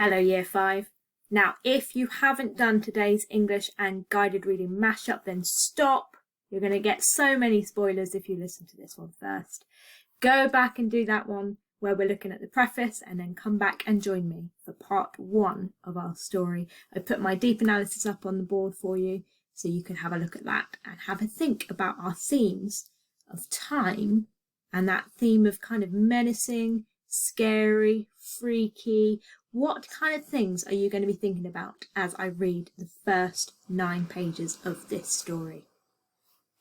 Hello Year 5. Now if you haven't done today's English and guided reading mashup, then stop. You're going to get so many spoilers if you listen to this one first. Go back and do that one where we're looking at the preface, and then come back and join me for part 1 of our story. I put my deep analysis up on the board for you so you can have a look at that and have a think about our themes of time and that theme of kind of menacing, scary, freaky. What kind of things are you going to be thinking about as I read the first 9 pages of this story?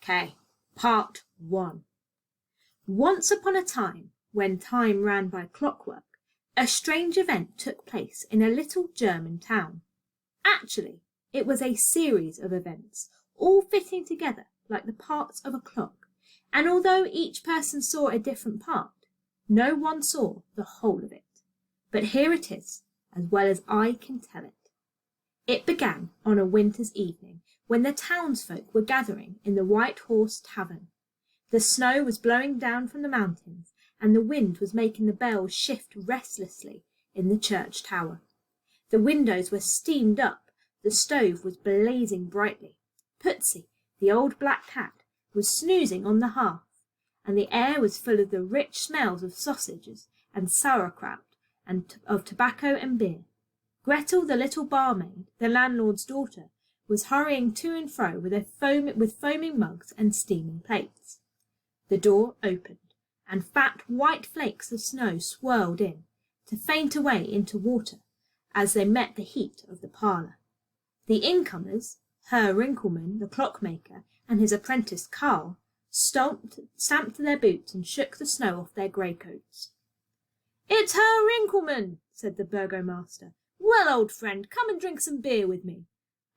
Okay, part 1. Once upon a time, when time ran by clockwork, a strange event took place in a little German town. Actually, it was a series of events, all fitting together like the parts of a clock, and although each person saw a different part, no one saw the whole of it. But here it is, as well as I can tell it. It began on a winter's evening, when the townsfolk were gathering in the White Horse Tavern. The snow was blowing down from the mountains, and the wind was making the bells shift restlessly in the church tower. The windows were steamed up, the stove was blazing brightly. Putsy, the old black cat, was snoozing on the hearth, and the air was full of the rich smells of sausages and sauerkraut, and of tobacco and beer. Gretel, the little barmaid, the landlord's daughter, was hurrying to and fro with foaming mugs and steaming plates. The door opened, and fat white flakes of snow swirled in, to faint away into water as they met the heat of the parlour. The incomers, Herr Rinkelmann, the clockmaker, and his apprentice Karl, stamped their boots and shook the snow off their grey coats. "It's Herr Rinkelmann," said the burgomaster. "Well, old friend, come and drink some beer with me.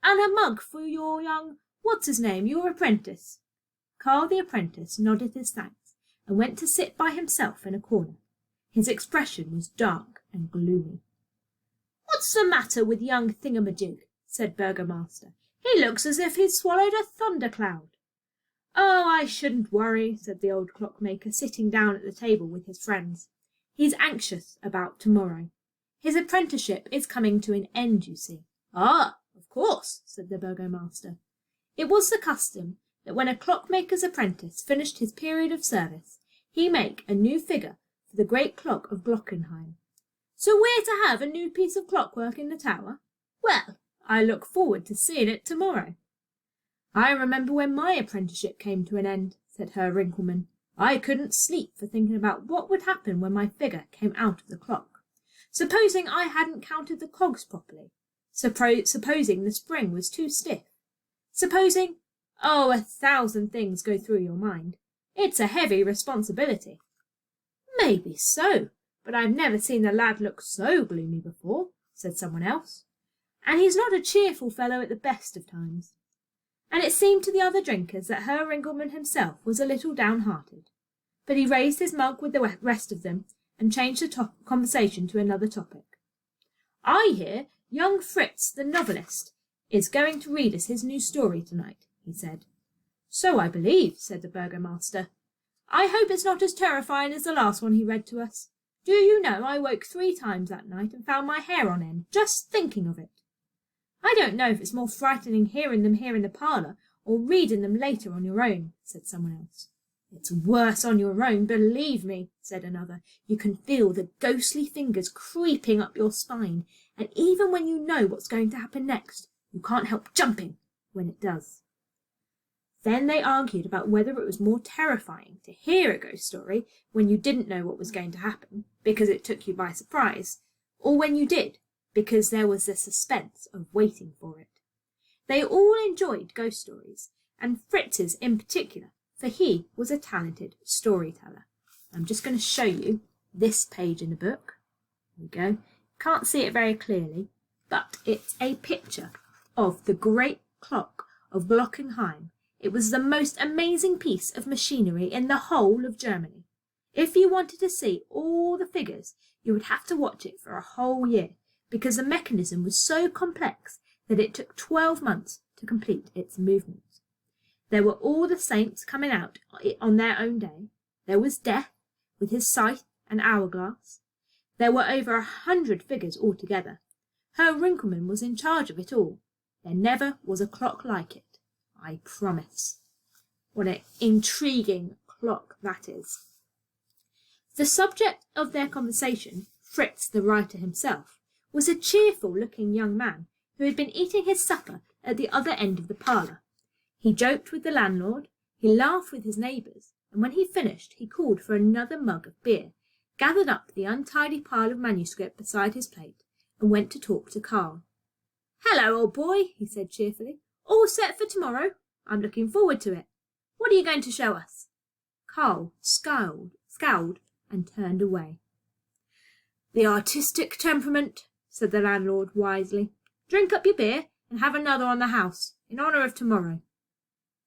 And a mug for your young, what's-his-name, your apprentice." Karl the apprentice nodded his thanks and went to sit by himself in a corner. His expression was dark and gloomy. "What's the matter with young Thingamajig?" said Burgomaster. "He looks as if he'd swallowed a thundercloud." "Oh, I shouldn't worry," said the old clockmaker, sitting down at the table with his friends. "He's anxious about tomorrow. His apprenticeship is coming to an end, you see." "Ah, of course," said the burgomaster. It was the custom that when a clockmaker's apprentice finished his period of service, he make a new figure for the great clock of Glockenheim. "So we're to have a new piece of clockwork in the tower? Well, I look forward to seeing it tomorrow." "I remember when my apprenticeship came to an end," said Herr Rinkelmann. "I couldn't sleep for thinking about what would happen when my figure came out of the clock. Supposing I hadn't counted the cogs properly? Supposing the spring was too stiff? Supposing— oh, 1,000 things go through your mind. It's a heavy responsibility." "Maybe so, but I've never seen the lad look so gloomy before," said someone else. "And he's not a cheerful fellow at the best of times." And it seemed to the other drinkers that Herr Ringelmann himself was a little downhearted. But he raised his mug with the rest of them and changed the conversation to another topic. "I hear young Fritz, the novelist, is going to read us his new story tonight," he said. "So I believe," said the burgomaster. "I hope it's not as terrifying as the last one he read to us. Do you know, I woke 3 times that night and found my hair on end, just thinking of it." "I don't know if it's more frightening hearing them here in the parlour or reading them later on your own," said someone else. "It's worse on your own, believe me," said another. "You can feel the ghostly fingers creeping up your spine, and even when you know what's going to happen next, you can't help jumping when it does." Then they argued about whether it was more terrifying to hear a ghost story when you didn't know what was going to happen, because it took you by surprise, or when you did, because there was the suspense of waiting for it. They all enjoyed ghost stories, and Fritz's in particular, for he was a talented storyteller. I'm just going to show you this page in the book. There we go. Can't see it very clearly, but it's a picture of the great clock of Glockenheim. It was the most amazing piece of machinery in the whole of Germany. If you wanted to see all the figures, you would have to watch it for a whole year, because the mechanism was so complex that it took 12 months to complete its movements. There were all the saints coming out on their own day. There was Death, with his scythe and hourglass. There were over 100 figures altogether, Herr Wrinkleman was in charge of it all. There never was a clock like it, I promise. What an intriguing clock that is. The subject of their conversation, Fritz the writer himself, was a cheerful-looking young man who had been eating his supper at the other end of the parlour. He joked with the landlord, he laughed with his neighbours, and when he finished he called for another mug of beer, gathered up the untidy pile of manuscript beside his plate, and went to talk to Carl. "Hello, old boy," he said cheerfully. "All set for tomorrow? I'm looking forward to it. What are you going to show us?" Carl scowled and turned away. "The artistic temperament," said the landlord wisely. "Drink up your beer and have another on the house, in honour of tomorrow."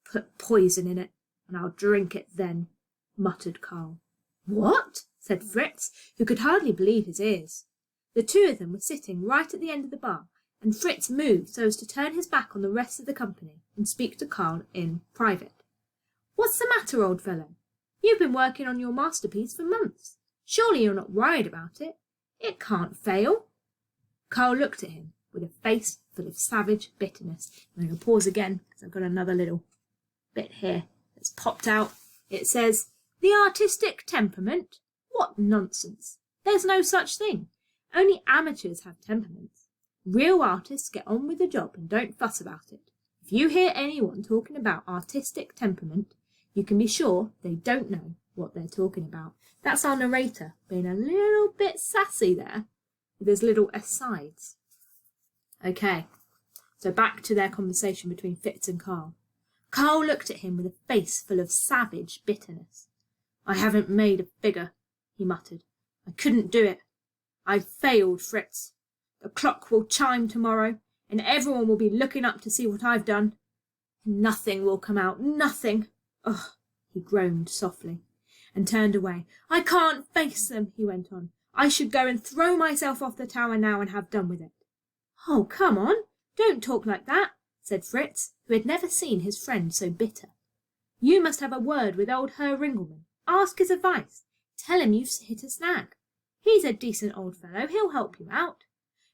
"Put poison in it, and I'll drink it then," muttered Carl. "What?" said Fritz, who could hardly believe his ears. The two of them were sitting right at the end of the bar, and Fritz moved so as to turn his back on the rest of the company and speak to Carl in private. "What's the matter, old fellow? You've been working on your masterpiece for months. Surely you're not worried about it? It can't fail." Carl looked at him with a face full of savage bitterness. I'm going to pause again because I've got another little bit here that's popped out. It says, "The artistic temperament? What nonsense. There's no such thing. Only amateurs have temperaments. Real artists get on with the job and don't fuss about it. If you hear anyone talking about artistic temperament, you can be sure they don't know what they're talking about." That's our narrator being a little bit sassy there with his little asides. Okay, so back to their conversation between Fritz and Carl. Carl looked at him with a face full of savage bitterness. "I haven't made a figure," he muttered. "I couldn't do it. I failed, Fritz. The clock will chime tomorrow, and everyone will be looking up to see what I've done. And nothing will come out, nothing. Ugh," he groaned softly, and turned away. "I can't face them," he went on. "I should go and throw myself off the tower now and have done with it." "Oh, come on, don't talk like that," said Fritz, who had never seen his friend so bitter. "You must have a word with old Herr Ringelmann. Ask his advice. Tell him you've hit a snag. He's a decent old fellow. He'll help you out."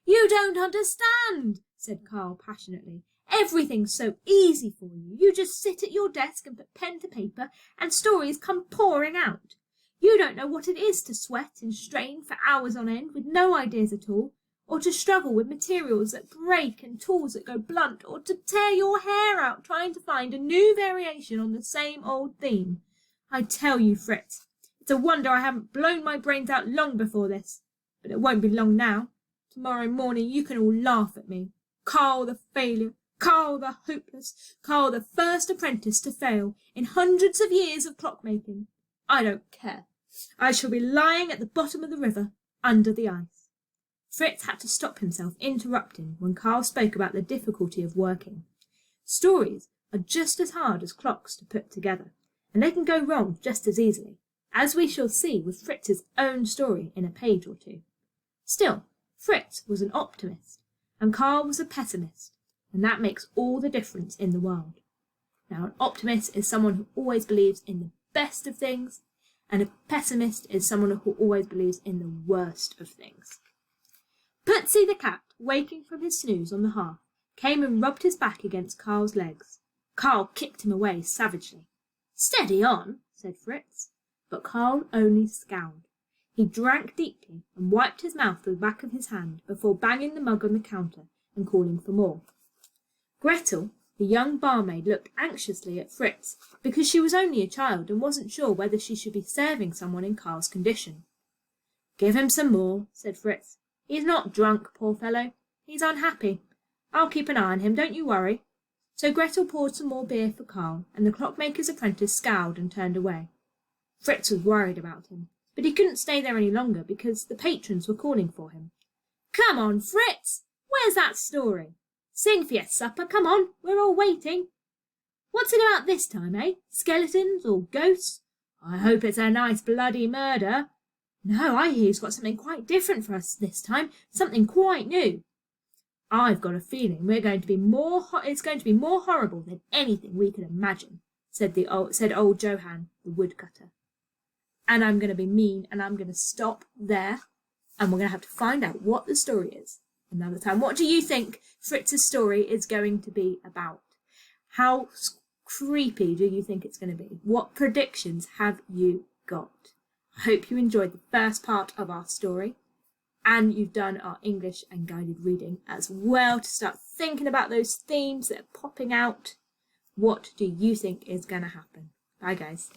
"You don't understand," said Carl passionately. "Everything's so easy for you. You just sit at your desk and put pen to paper, and stories come pouring out. You don't know what it is to sweat and strain for hours on end with no ideas at all, or to struggle with materials that break and tools that go blunt, or to tear your hair out trying to find a new variation on the same old theme. I tell you, Fritz, it's a wonder I haven't blown my brains out long before this. But it won't be long now. Tomorrow morning you can all laugh at me. Carl the failure, Carl the hopeless, Carl the first apprentice to fail in hundreds of years of clockmaking. I don't care. I shall be lying at the bottom of the river, under the ice." Fritz had to stop himself interrupting when Carl spoke about the difficulty of working. Stories are just as hard as clocks to put together, and they can go wrong just as easily, as we shall see with Fritz's own story in a page or two. Still, Fritz was an optimist, and Carl was a pessimist, and that makes all the difference in the world. Now, an optimist is someone who always believes in the best of things, and a pessimist is someone who always believes in the worst of things. Putsy the cat, waking from his snooze on the hearth, came and rubbed his back against Carl's legs. Carl kicked him away savagely. "Steady on," said Fritz, but Carl only scowled. He drank deeply and wiped his mouth with the back of his hand before banging the mug on the counter and calling for more. Gretel, the young barmaid, looked anxiously at Fritz because she was only a child and wasn't sure whether she should be serving someone in Carl's condition. "Give him some more," said Fritz. "He's not drunk, poor fellow. He's unhappy. I'll keep an eye on him, don't you worry." So Gretel poured some more beer for Carl, and the clockmaker's apprentice scowled and turned away. Fritz was worried about him, but he couldn't stay there any longer because the patrons were calling for him. "Come on, Fritz! Where's that story? Sing for your supper, come on, we're all waiting. What's it about this time, eh? Skeletons or ghosts? I hope it's a nice bloody murder. No, I hear he's got something quite different for us this time, something quite new. I've got a feeling it's going to be more horrible than anything we could imagine," said old Johann, the woodcutter. And I'm going to be mean, and I'm going to stop there, and we're going to have to find out what the story is another time. What do you think Fritz's story is going to be about? How creepy do you think it's going to be? What predictions have you got? I hope you enjoyed the first part of our story, and you've done our English and guided reading as well to start thinking about those themes that are popping out. What do you think is going to happen? Bye, guys.